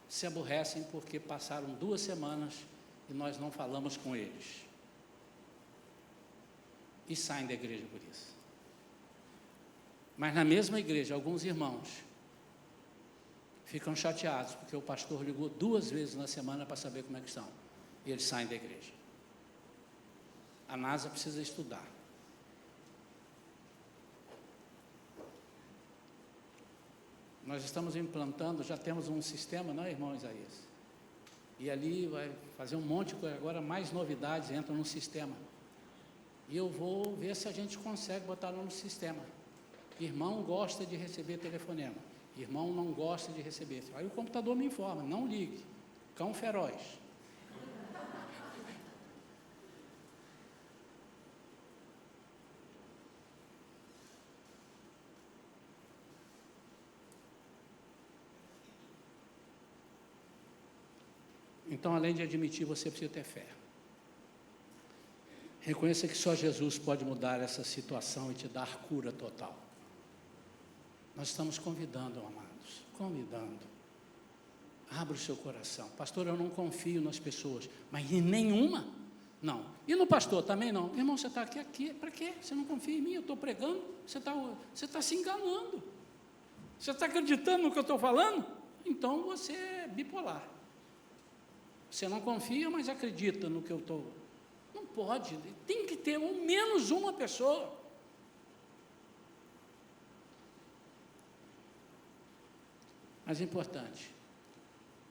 se aborrecem porque passaram 2 semanas e nós não falamos com eles. E saem da igreja por isso. Mas na mesma igreja, alguns irmãos ficam chateados porque o pastor ligou 2 vezes na semana para saber como é que estão. E eles saem da igreja. A NASA precisa estudar. Nós estamos implantando, já temos um sistema, não é, irmão Isaías? E ali vai fazer um monte de coisa, agora mais novidades entram no sistema. E eu vou ver se a gente consegue botar no sistema. Irmão gosta de receber telefonema, irmão não gosta de receber. Aí o computador me informa, não ligue, cão feroz. Então, além de admitir, você precisa ter fé. Reconheça que só Jesus pode mudar essa situação e te dar cura total. Nós estamos convidando, amados, convidando. Abra o seu coração. Pastor, eu não confio nas pessoas, mas em nenhuma? Não. E no pastor também não. Irmão, você está aqui, para quê? Você não confia em mim, eu estou pregando, você está se enganando. Você está acreditando no que eu estou falando? Então você é bipolar. Você não confia, mas acredita no que eu estou... Não pode, tem que ter ao menos uma pessoa. Mas é importante,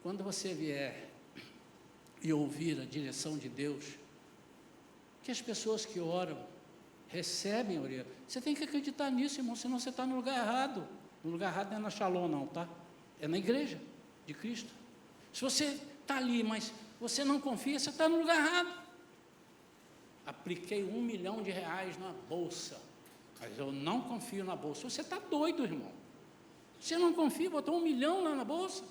quando você vier e ouvir a direção de Deus, que as pessoas que oram recebem a oração. Você tem que acreditar nisso, irmão, senão você está no lugar errado. No lugar errado não é na Shalom, não, tá? É na igreja de Cristo. Se você está ali, mas você não confia, você está no lugar errado. Apliquei R$1 milhão na bolsa, mas eu não confio na bolsa. Você está doido, irmão. Você não confia, botou R$1 milhão lá na bolsa.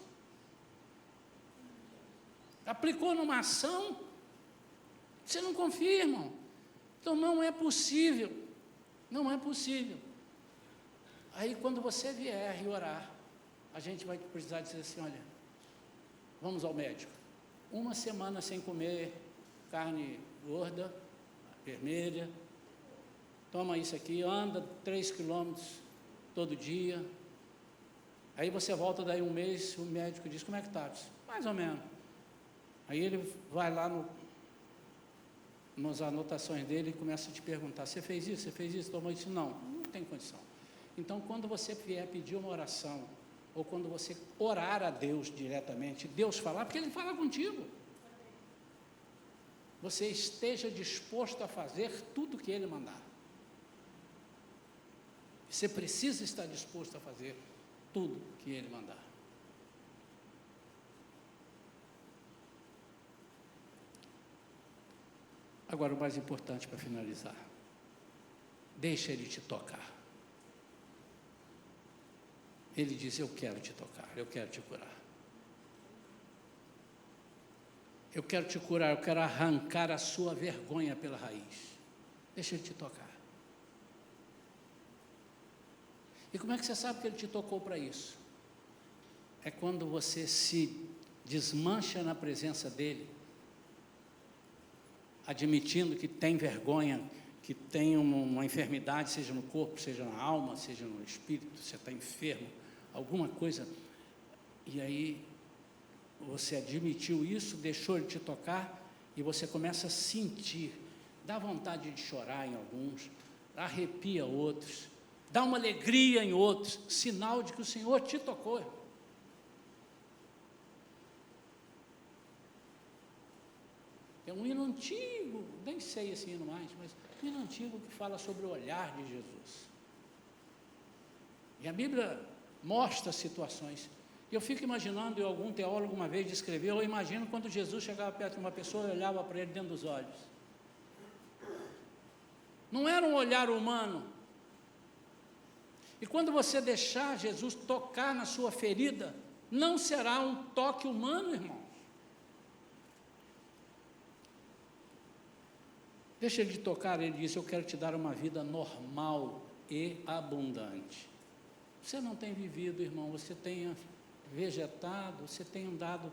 Aplicou numa ação, você não confia, irmão. Então não é possível, não é possível. Aí quando você vier e orar, a gente vai precisar dizer assim, olha, vamos ao médico. 1 semana sem comer carne gorda, vermelha, toma isso aqui, anda 3 quilômetros todo dia, aí você volta daí 1 mês, o médico diz, como é que está? Mais ou menos. Aí ele vai lá nas anotações dele e começa a te perguntar, você fez isso, tomou isso? Não tem condição. Então, quando você vier pedir uma oração, ou quando você orar a Deus diretamente, Deus falar, porque Ele fala contigo, você esteja disposto a fazer tudo que Ele mandar. Você precisa estar disposto a fazer tudo que Ele mandar. Agora, o mais importante para finalizar, deixa Ele te tocar. Ele diz, eu quero te tocar, eu quero te curar. Eu quero te curar, eu quero arrancar a sua vergonha pela raiz. Deixa Ele te tocar. E como é que você sabe que Ele te tocou para isso? É quando você se desmancha na presença dEle, admitindo que tem vergonha, que tem uma enfermidade, seja no corpo, seja na alma, seja no espírito, você está enfermo, alguma coisa, e aí você admitiu isso, deixou Ele te tocar, e você começa a sentir, dá vontade de chorar em alguns, arrepia outros, dá uma alegria em outros, sinal de que o Senhor te tocou. É um hino antigo, nem sei esse hino mais, mas um hino antigo que fala sobre o olhar de Jesus. E a Bíblia mostra situações E eu fico imaginando, e algum teólogo uma vez descreveu, eu imagino quando Jesus chegava perto de uma pessoa e olhava para ele dentro dos olhos. Não era um olhar humano. E quando você deixar Jesus tocar na sua ferida, não será um toque humano, irmãos. Deixa ele te tocar, ele disse, eu quero te dar uma vida normal e abundante. Você não tem vivido, irmão, você tem vegetado, você tem andado,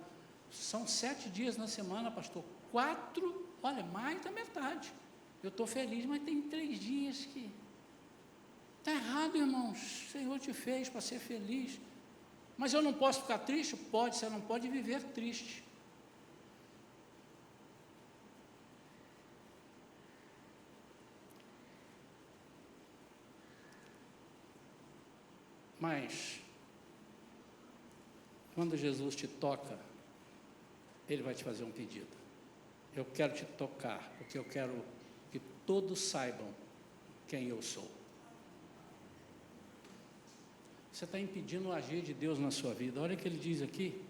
são 7 dias na semana, pastor, 4, olha, mais da metade. Eu estou feliz, mas tem 3 dias que... Está errado, irmãos, o Senhor te fez para ser feliz. Mas eu não posso ficar triste? Pode, você não pode viver triste. Mas, quando Jesus te toca, Ele vai te fazer um pedido. Eu quero te tocar, porque eu quero que todos saibam quem eu sou. Você está impedindo o agir de Deus na sua vida. Olha o que Ele diz aqui.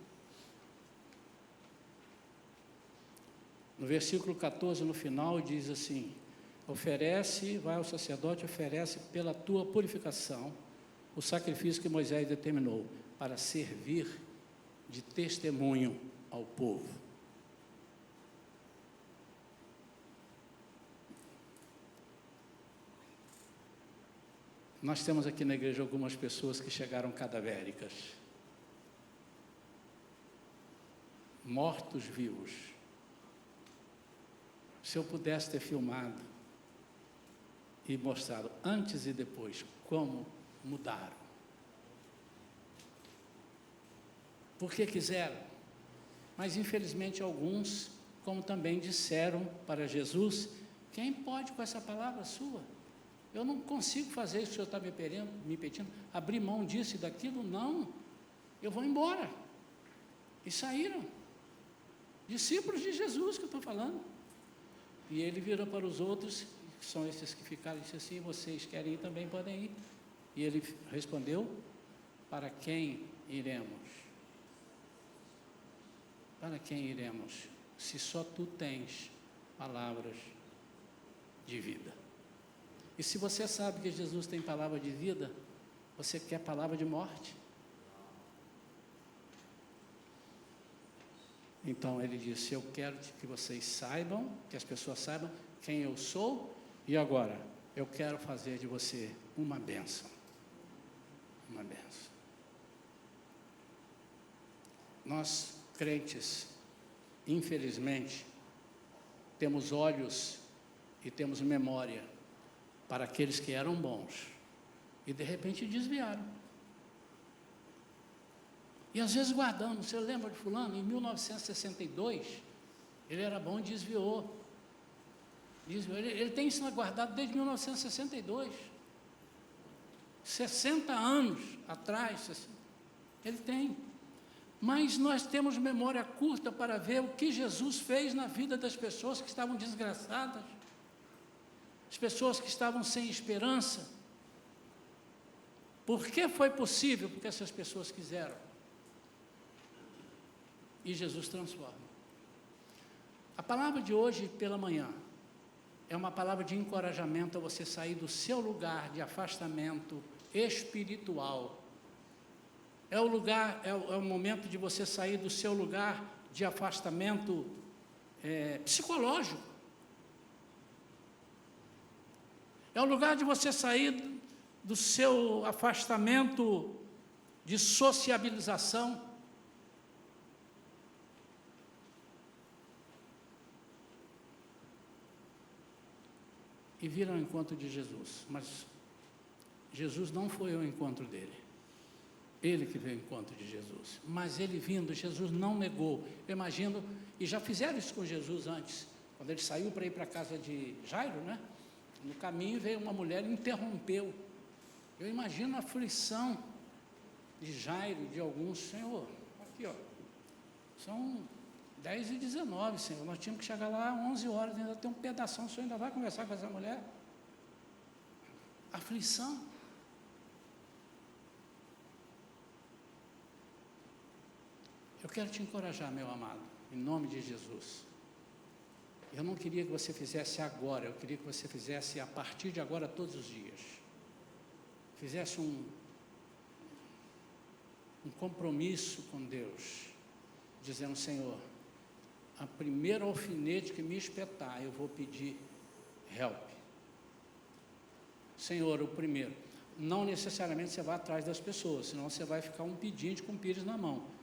No versículo 14, no final, diz assim, oferece, vai ao sacerdote, oferece pela tua purificação o sacrifício que Moisés determinou, para servir de testemunho ao povo. Nós temos aqui na igreja algumas pessoas que chegaram cadavéricas, mortos-vivos. Se eu pudesse ter filmado e mostrado antes e depois como mudaram. Porque quiseram, mas infelizmente alguns, como também disseram para Jesus, quem pode com essa palavra sua? Eu não consigo fazer isso que o Senhor está me pedindo, abrir mão disso e daquilo, não, eu vou embora. E saíram, discípulos de Jesus que eu estou falando. E ele virou para os outros, que são esses que ficaram, e disse assim, vocês querem ir, também podem ir. E ele respondeu, para quem iremos? Para quem iremos? Se só tu tens palavras de vida. E se você sabe que Jesus tem palavra de vida, você quer palavra de morte? Então ele disse, eu quero que vocês saibam, que as pessoas saibam quem eu sou, e agora, eu quero fazer de você uma bênção. Uma bênção. Nós, crentes, infelizmente, temos olhos e temos memória para aqueles que eram bons e de repente desviaram. E às vezes guardamos. Você lembra de fulano? Em 1962, ele era bom e desviou. Ele tem isso guardado desde 1962. 60 anos atrás, ele tem. Mas nós temos memória curta para ver o que Jesus fez na vida das pessoas que estavam desgraçadas, as pessoas que estavam sem esperança. Por que foi possível? Porque essas pessoas quiseram. E Jesus transforma. A palavra de hoje pela manhã é uma palavra de encorajamento a você sair do seu lugar de afastamento espiritual. É o momento de você sair do seu lugar de afastamento psicológico. É o lugar de você sair do seu afastamento de sociabilização. E vir ao encontro de Jesus. Mas Jesus não foi ao encontro dele. Ele que veio ao encontro de Jesus. Mas ele vindo, Jesus não negou. Eu imagino, e já fizeram isso com Jesus antes, quando ele saiu para ir para a casa de Jairo, né? No caminho veio uma mulher e interrompeu. Eu imagino a aflição de Jairo, de alguns. Senhor, aqui ó, são 10h19, Senhor, nós tínhamos que chegar lá às 11 horas, ainda tem um pedação, o Senhor ainda vai conversar com essa mulher? Aflição. Eu quero te encorajar, meu amado, em nome de Jesus. Eu não queria que você fizesse agora, eu queria que você fizesse a partir de agora todos os dias. Fizesse um compromisso com Deus, dizendo: Senhor, a primeira alfinete que me espetar, eu vou pedir help. Senhor, o primeiro. Não necessariamente você vai atrás das pessoas, senão você vai ficar um pedinte com o pires na mão.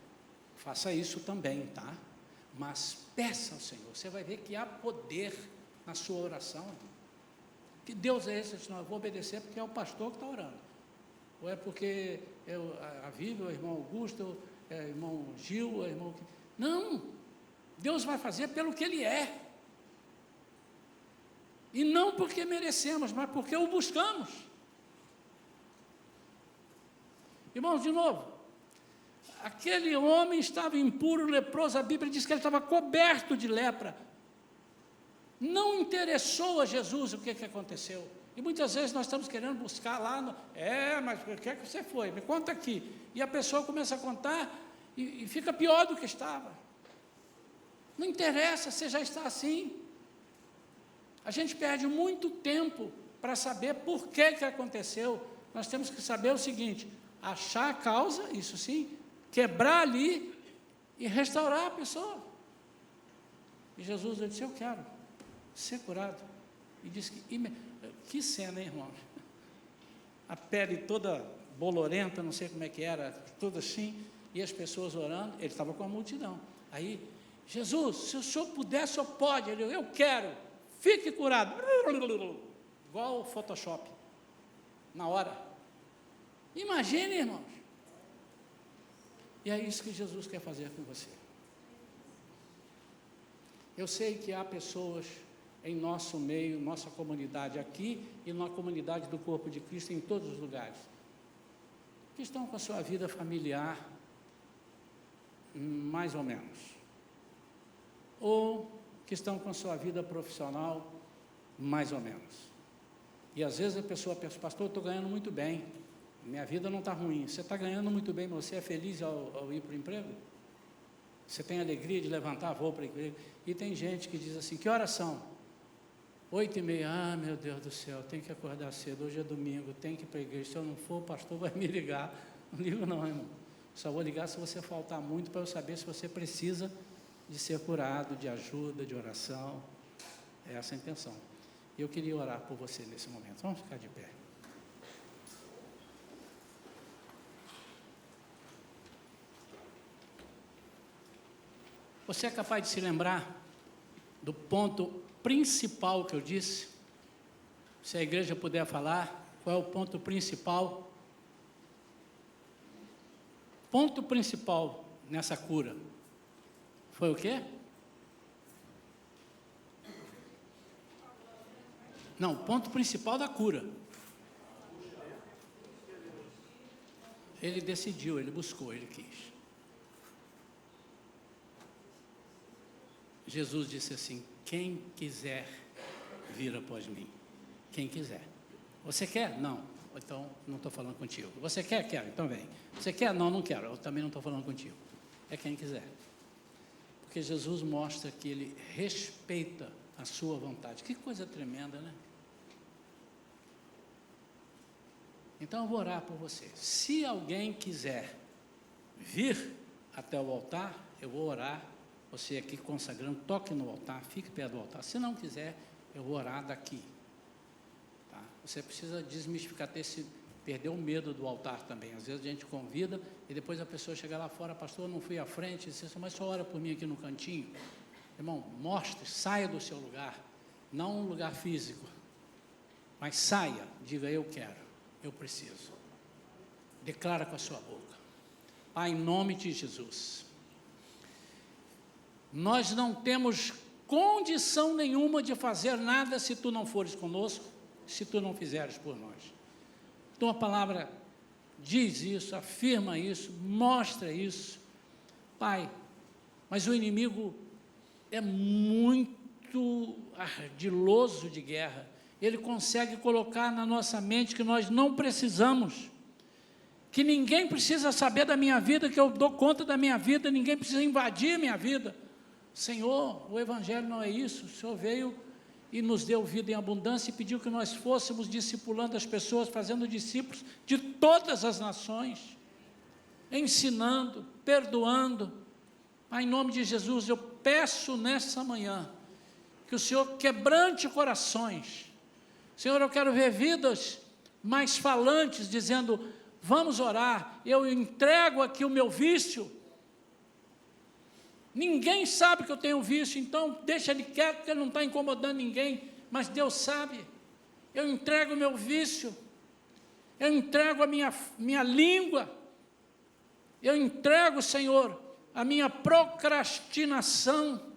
Faça isso também, tá? Mas peça ao Senhor, você vai ver que há poder na sua oração. Que Deus é esse? Não, eu vou obedecer porque é o pastor que está orando. Ou é porque a Viva, o irmão Augusto, o irmão Gil, o irmão... Não! Deus vai fazer pelo que Ele é. E não porque merecemos, mas porque o buscamos. Irmãos, de novo, aquele homem estava impuro, leproso, a Bíblia diz que ele estava coberto de lepra. Não interessou a Jesus o que aconteceu. E muitas vezes nós estamos querendo buscar lá, mas o que é que você foi? Me conta aqui. E a pessoa começa a contar e fica pior do que estava. Não interessa, você já está assim. A gente perde muito tempo para saber por que aconteceu. Nós temos que saber o seguinte: achar a causa, isso sim, quebrar ali e restaurar a pessoa. E Jesus disse: eu quero ser curado. E disse que cena, hein, irmão? A pele toda bolorenta, não sei como é que era, toda assim, e as pessoas orando. Ele estava com a multidão. Aí, Jesus, se o senhor puder, o senhor pode. Ele: eu quero, fique curado. Igual o Photoshop, na hora. Imagine, irmãos. E é isso que Jesus quer fazer com você. Eu sei que há pessoas em nosso meio, nossa comunidade aqui e na comunidade do corpo de Cristo em todos os lugares, que estão com a sua vida familiar mais ou menos, ou que estão com a sua vida profissional mais ou menos. E às vezes a pessoa pensa: pastor, eu estou ganhando muito bem, minha vida não está ruim. Você está ganhando muito bem, mas você é feliz ao ir para o emprego? Você tem alegria de levantar, vou para o emprego? E tem gente que diz assim: que horas são? 8h30, ah, meu Deus do céu, tem que acordar cedo, hoje é domingo, tem que ir para a igreja, se eu não for, o pastor vai me ligar. Não ligo não, irmão, só vou ligar se você faltar muito, para eu saber se você precisa de ser curado, de ajuda, de oração. É essa a intenção. Eu queria orar por você nesse momento. Vamos ficar de pé. Você é capaz de se lembrar do ponto principal que eu disse? Se a igreja puder falar, qual é o ponto principal? Ponto principal nessa cura foi o quê? Não, o ponto principal da cura. Ele decidiu, ele buscou, ele quis. Jesus disse assim: quem quiser vir após mim. Quem quiser. Você quer? Não. Então, não estou falando contigo. Você quer? Quero. Então vem. Você quer? Não, não quero. Eu também não estou falando contigo. É quem quiser. Porque Jesus mostra que Ele respeita a sua vontade. Que coisa tremenda, né? Então, eu vou orar por você. Se alguém quiser vir até o altar, eu vou orar. Você aqui consagrando, toque no altar, fique perto do altar. Se não quiser, eu vou orar daqui. Tá? Você precisa desmistificar, perder o medo do altar também. Às vezes a gente convida e depois a pessoa chega lá fora: pastor, eu não fui à frente, diz assim: mas só ora por mim aqui no cantinho. Irmão, mostre, saia do seu lugar, não um lugar físico, mas saia, diga: eu quero, eu preciso. Declara com a sua boca: Pai, em nome de Jesus, nós não temos condição nenhuma de fazer nada se Tu não fores conosco, se Tu não fizeres por nós. Tua palavra diz isso, afirma isso, mostra isso. Pai, mas o inimigo é muito ardiloso de guerra. Ele consegue colocar na nossa mente que nós não precisamos, que ninguém precisa saber da minha vida, que eu dou conta da minha vida, ninguém precisa invadir a minha vida. Senhor, o Evangelho não é isso. O Senhor veio e nos deu vida em abundância e pediu que nós fôssemos discipulando as pessoas, fazendo discípulos de todas as nações, ensinando, perdoando. Pai, em nome de Jesus, eu peço nessa manhã que o Senhor quebrante corações. Senhor, eu quero ver vidas mais falantes, dizendo: vamos orar, eu entrego aqui o meu vício. Ninguém sabe que eu tenho vício, então deixa ele quieto, porque ele não está incomodando ninguém, mas Deus sabe. Eu entrego o meu vício, eu entrego a minha língua, eu entrego, Senhor, a minha procrastinação.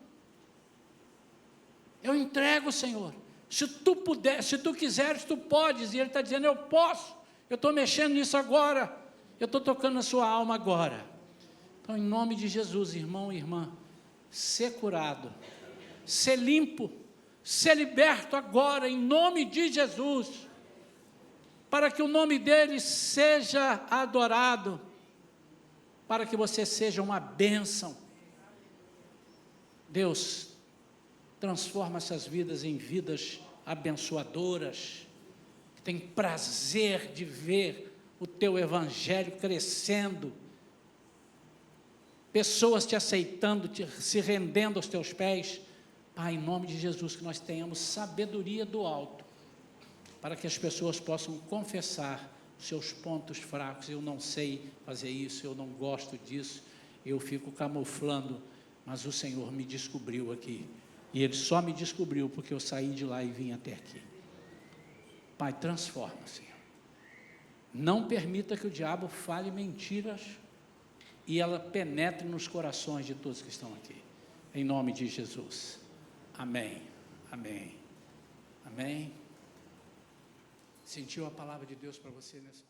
Eu entrego, Senhor. Se tu puder, se tu quiseres, tu podes. E Ele está dizendo: eu posso, eu estou mexendo nisso agora, eu estou tocando na sua alma agora. Então, em nome de Jesus, irmão e irmã, ser curado, ser limpo, ser liberto agora, em nome de Jesus, para que o nome dele seja adorado, para que você seja uma bênção. Deus, transforma essas vidas em vidas abençoadoras, que tem prazer de ver o teu evangelho crescendo, pessoas te aceitando, se rendendo aos teus pés. Pai, em nome de Jesus, que nós tenhamos sabedoria do alto, para que as pessoas possam confessar os seus pontos fracos. Eu não sei fazer isso, eu não gosto disso, eu fico camuflando, mas o Senhor me descobriu aqui, e Ele só me descobriu porque eu saí de lá e vim até aqui. Pai, transforma, Senhor. Não permita que o diabo fale mentiras e ela penetre nos corações de todos que estão aqui, em nome de Jesus. Amém, amém, amém. Sentiu a palavra de Deus para você nesse